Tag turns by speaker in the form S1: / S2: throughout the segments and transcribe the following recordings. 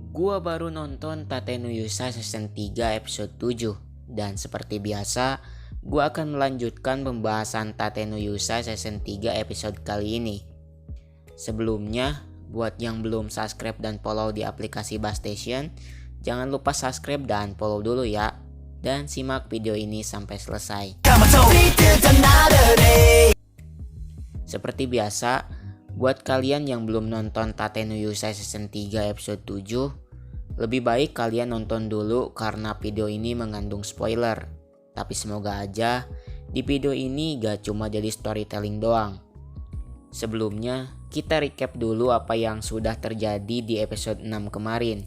S1: Gua baru nonton Tate no Yusa season 3 episode 7 dan seperti biasa gua akan melanjutkan pembahasan Tate no Yusa season 3 episode kali ini. Sebelumnya, buat yang belum subscribe dan follow di aplikasi Bus Station, jangan lupa subscribe dan follow dulu ya. Dan simak video ini sampai selesai. Seperti biasa, buat kalian yang belum nonton Tate no Yusa season 3 episode 7, lebih baik kalian nonton dulu karena video ini mengandung spoiler. Tapi semoga aja di video ini gak cuma jadi storytelling doang. Sebelumnya, kita recap dulu apa yang sudah terjadi di episode 6 kemarin.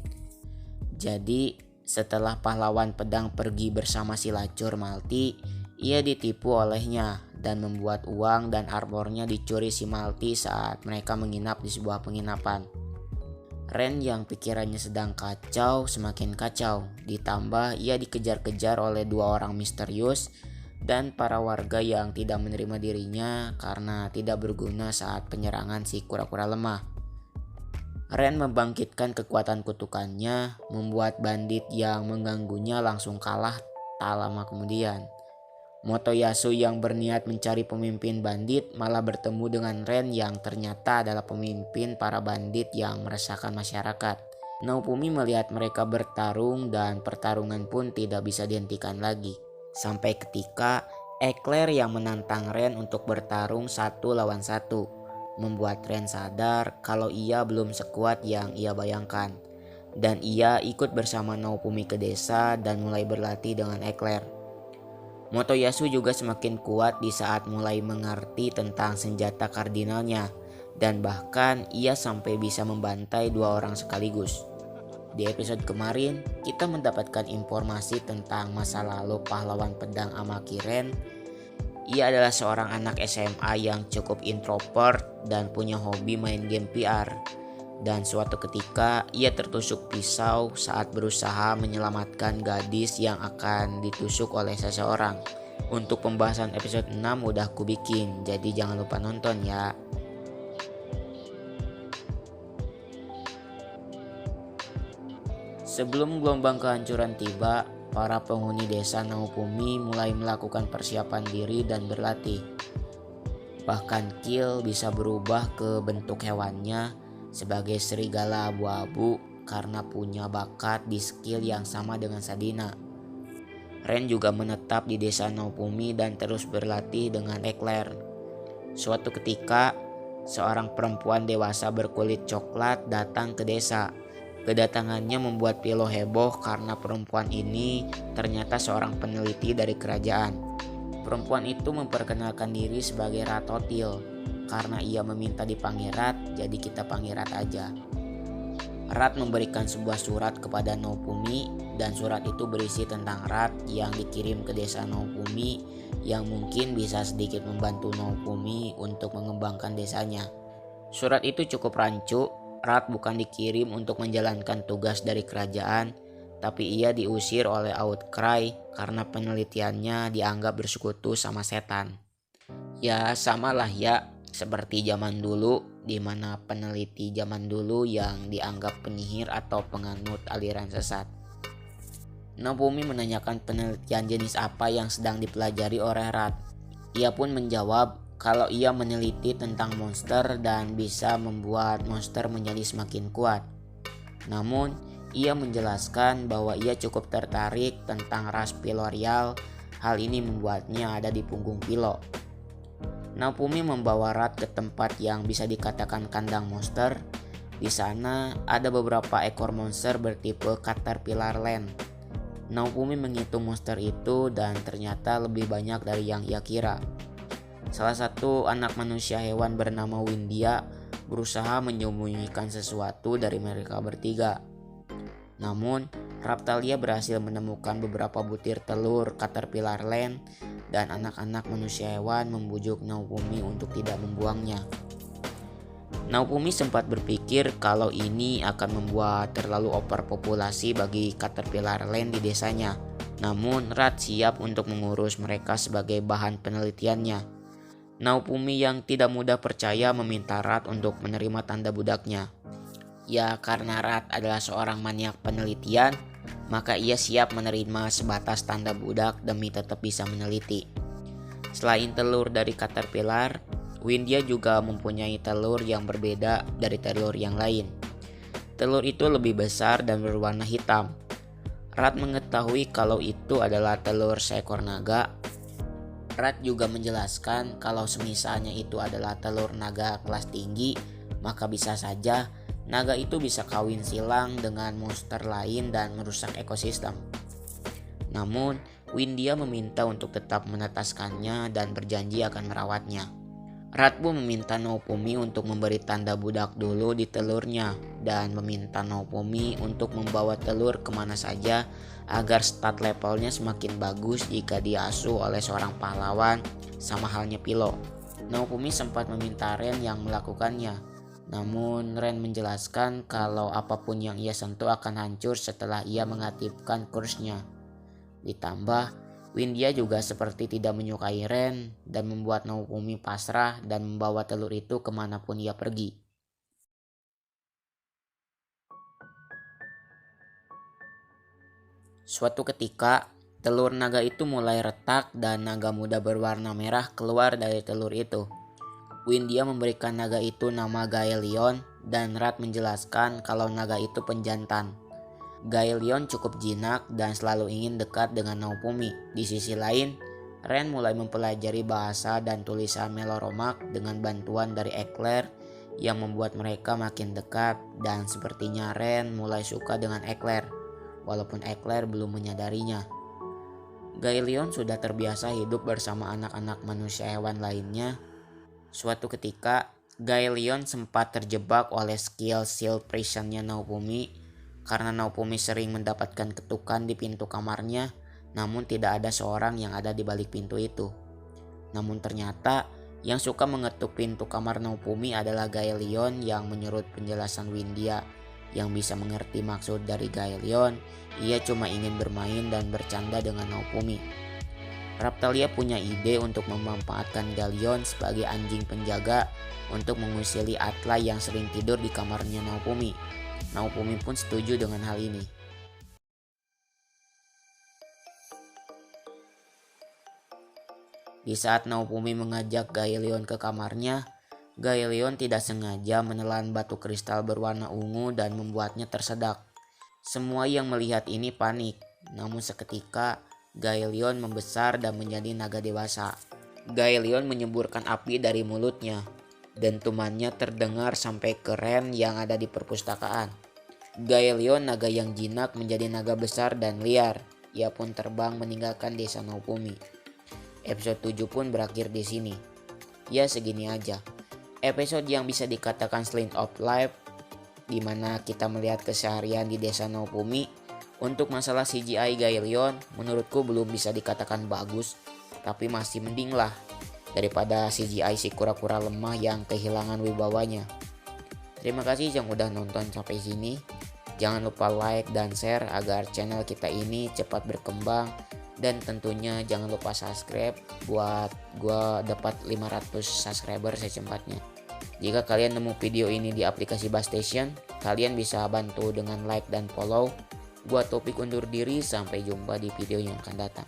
S1: Jadi, setelah pahlawan pedang pergi bersama si Lacur Malti, ia ditipu olehnya dan membuat uang dan armornya dicuri si Malti saat mereka menginap di sebuah penginapan. Ren yang pikirannya sedang kacau semakin kacau, ditambah ia dikejar-kejar oleh dua orang misterius dan para warga yang tidak menerima dirinya karena tidak berguna saat penyerangan si kura-kura lemah. Ren membangkitkan kekuatan kutukannya, membuat bandit yang mengganggunya langsung kalah tak lama kemudian. Motoyasu yang berniat mencari pemimpin bandit malah bertemu dengan Ren yang ternyata adalah pemimpin para bandit yang meresahkan masyarakat. Naofumi melihat mereka bertarung dan pertarungan pun tidak bisa dihentikan lagi. Sampai ketika Eclair yang menantang Ren untuk bertarung 1 lawan 1. Membuat Ren sadar kalau ia belum sekuat yang ia bayangkan. Dan ia ikut bersama Naofumi ke desa dan mulai berlatih dengan Eclair. Motoyasu juga semakin kuat di saat mulai mengerti tentang senjata kardinalnya. Dan bahkan ia sampai bisa membantai dua orang sekaligus. Di episode kemarin kita mendapatkan informasi tentang masa lalu pahlawan pedang Amaki Ren. Ia adalah seorang anak SMA yang cukup introvert dan punya hobi main game VR. Dan suatu ketika ia tertusuk pisau saat berusaha menyelamatkan gadis yang akan ditusuk oleh seseorang. Untuk pembahasan episode 6 udah aku bikin, jadi jangan lupa nonton ya. Sebelum gelombang kehancuran tiba, para penghuni desa Naofumi mulai melakukan persiapan diri dan berlatih. Bahkan Kill bisa berubah ke bentuk hewannya sebagai serigala abu-abu karena punya bakat di skill yang sama dengan Sadina. Ren juga menetap di desa Naofumi dan terus berlatih dengan Eclair. Suatu ketika, seorang perempuan dewasa berkulit coklat datang ke desa. Kedatangannya membuat Pilo heboh karena perempuan ini ternyata seorang peneliti dari kerajaan. Perempuan itu memperkenalkan diri sebagai Ratotil. Karena ia meminta dipanggil Rat, jadi kita panggil Rat aja. Rat memberikan sebuah surat kepada Naofumi dan surat itu berisi tentang Rat yang dikirim ke desa Naofumi yang mungkin bisa sedikit membantu Naofumi untuk mengembangkan desanya. Surat itu cukup rancu. Rat bukan dikirim untuk menjalankan tugas dari kerajaan, tapi ia diusir oleh Outcry karena penelitiannya dianggap bersekutu sama setan. Ya samalah ya, seperti zaman dulu, di mana peneliti zaman dulu yang dianggap penyihir atau penganut aliran sesat. Naofumi menanyakan penelitian jenis apa yang sedang dipelajari oleh Rat. Ia pun menjawab kalau ia meneliti tentang monster dan bisa membuat monster menjadi semakin kuat. Namun, ia menjelaskan bahwa ia cukup tertarik tentang ras Pilorial. Hal ini membuatnya ada di punggung Pilo. Naofumi membawa Rat ke tempat yang bisa dikatakan kandang monster. Di sana ada beberapa ekor monster bertipe Caterpillar Land. Naofumi menghitung monster itu dan ternyata lebih banyak dari yang ia kira. Salah satu anak manusia hewan bernama Windia berusaha menyembunyikan sesuatu dari mereka bertiga. Namun, Raptalia berhasil menemukan beberapa butir telur Caterpillar Land dan anak-anak manusia hewan membujuk Naofumi untuk tidak membuangnya. Naofumi sempat berpikir kalau ini akan membuat terlalu overpopulasi bagi Caterpillar Land di desanya. Namun, Rat siap untuk mengurus mereka sebagai bahan penelitiannya. Naofumi yang tidak mudah percaya meminta Rat untuk menerima tanda budaknya. Ya karena Rat adalah seorang maniak penelitian, maka ia siap menerima sebatas tanda budak demi tetap bisa meneliti. Selain telur dari caterpillar, Windia juga mempunyai telur yang berbeda dari telur yang lain. Telur itu lebih besar dan berwarna hitam. Rat mengetahui kalau itu adalah telur seekor naga. Rat juga menjelaskan kalau semisalnya itu adalah telur naga kelas tinggi, maka bisa saja naga itu bisa kawin silang dengan monster lain dan merusak ekosistem. Namun, Windia meminta untuk tetap menetaskannya dan berjanji akan merawatnya. Rat pun meminta Naofumi untuk memberi tanda budak dulu di telurnya dan meminta Naofumi untuk membawa telur kemana saja agar stat levelnya semakin bagus jika diasuh oleh seorang pahlawan, sama halnya Pilo. Naofumi sempat meminta Ren yang melakukannya, namun Ren menjelaskan kalau apapun yang ia sentuh akan hancur setelah ia mengaktifkan kursnya. Ditambah, Windia juga seperti tidak menyukai Ren dan membuat Naofumi pasrah dan membawa telur itu kemanapun ia pergi. Suatu ketika, telur naga itu mulai retak dan naga muda berwarna merah keluar dari telur itu. Windia memberikan naga itu nama Gaelion dan Rat menjelaskan kalau naga itu penjantan. Gaelion cukup jinak dan selalu ingin dekat dengan Naofumi. Di sisi lain, Ren mulai mempelajari bahasa dan tulisan Meloromak dengan bantuan dari Eclair yang membuat mereka makin dekat, dan sepertinya Ren mulai suka dengan Eclair, walaupun Eclair belum menyadarinya. Gaelion sudah terbiasa hidup bersama anak-anak manusia hewan lainnya. Suatu ketika, Gaelion sempat terjebak oleh skill Shield Prison-nya Naofumi karena Naofumi sering mendapatkan ketukan di pintu kamarnya, namun tidak ada seorang yang ada di balik pintu itu. Namun ternyata yang suka mengetuk pintu kamar Naofumi adalah Gaelion yang menurut penjelasan Windia yang bisa mengerti maksud dari Gaelion, ia cuma ingin bermain dan bercanda dengan Naofumi. Raptalia punya ide untuk memanfaatkan Gaelion sebagai anjing penjaga untuk mengusili Atla yang sering tidur di kamarnya Naofumi. Naofumi pun setuju dengan hal ini. Di saat Naofumi mengajak Gaelion ke kamarnya, Gaelion tidak sengaja menelan batu kristal berwarna ungu dan membuatnya tersedak. Semua yang melihat ini panik, namun seketika Gaelion membesar dan menjadi naga dewasa. Gaelion menyemburkan api dari mulutnya. Dentumannya terdengar sampai ke Ren yang ada di perpustakaan. Gaelion, naga yang jinak, menjadi naga besar dan liar. Ia pun terbang meninggalkan desa Naofumi. Episode 7 pun berakhir di sini. Ya segini aja. Episode yang bisa dikatakan slice of life, di mana kita melihat keseharian di desa Naofumi. Untuk masalah CGI Gaelion, menurutku belum bisa dikatakan bagus, tapi masih mending lah daripada CGI si kura-kura lemah yang kehilangan wibawanya. Terima kasih yang udah nonton sampai sini. Jangan lupa like dan share agar channel kita ini cepat berkembang, dan tentunya jangan lupa subscribe buat gua dapat 500 subscriber secepatnya. Jika kalian nemu video ini di aplikasi Bus Station, kalian bisa bantu dengan like dan follow. Gua Topik undur diri, sampai jumpa di video yang akan datang.